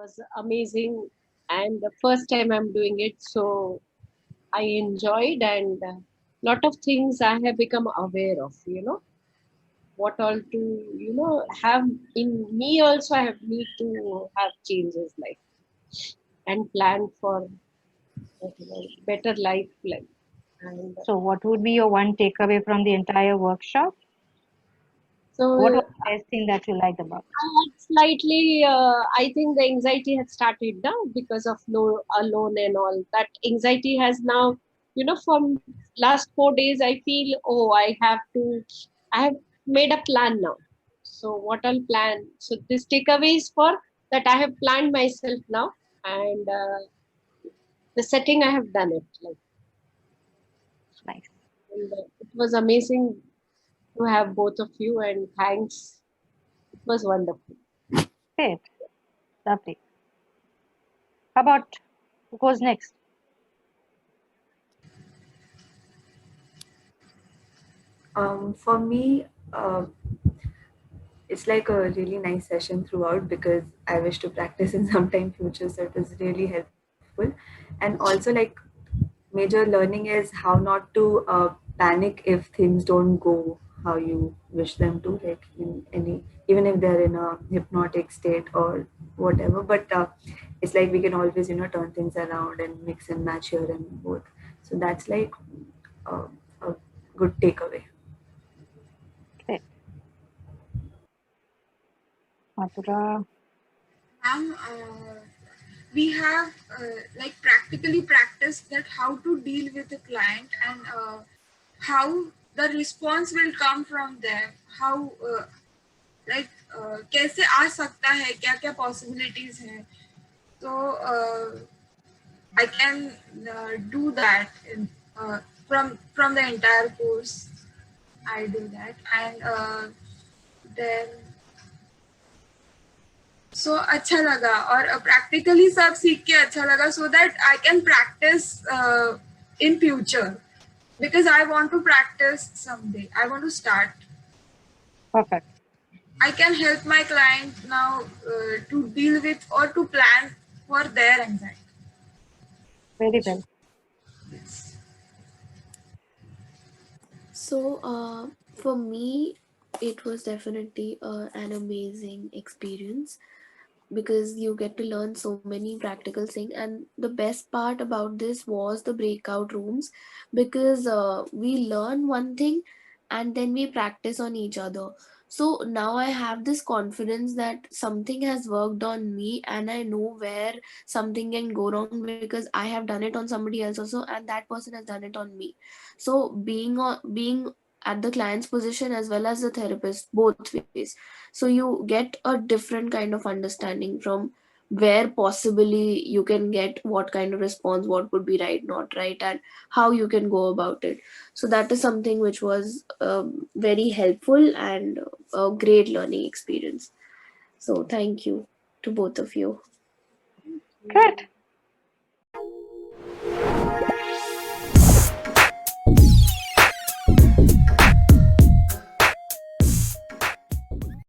was amazing, and the first time I'm doing it, so I enjoyed, and lot of things I have become aware of, what all to, have in me also. I have need to have changes like, and plan for better life like. And So what would be your one takeaway from the entire workshop? so What was the best thing that you liked about it? I had slightly, I think the anxiety had started now because of alone and all. That anxiety has now, from last 4 days, I feel, oh, I have made a plan now. So what I'll plan. So this takeaway is for that I have planned myself now, and the setting I have done it. Like, Nice. and, it was amazing to have both of you, and thanks. It was wonderful. Great. Lovely. How about who goes next? For me, it's like a really nice session throughout because I wish to practice in some time future, so it was really helpful. And also, like, major learning is how not to panic if things don't go how you wish them to, like in any, even if they're in a hypnotic state or whatever. But it's like we can always turn things around and mix and match here and both. So that's like uh, a good takeaway. Great. Mathura. We have like practically practiced that how to deal with a client and how the response will come from them, how like कैसे आ सकता है, क्या क्या possibilities हैं. So I can do that from the entire course. I do that, and then so अच्छा लगा और practically सब सीख के अच्छा लगा, so that I can practice in future because I want to practice someday. I want to start. Perfect. I can help my client now to deal with or to plan for their anxiety. Very well. So for me, it was definitely an amazing experience because you get to learn so many practical things, and the best part about this was the breakout rooms because we learn one thing and then we practice on each other. So now I have this confidence that something has worked on me and I know where something can go wrong because I have done it on somebody else also, and that person has done it on me. So being at the client's position as well as the therapist, both ways, so you get a different kind of understanding from where possibly you can get what kind of response, what would be right, not right, and how you can go about it. So that is something which was very helpful and a great learning experience. So thank you to both of you. Good.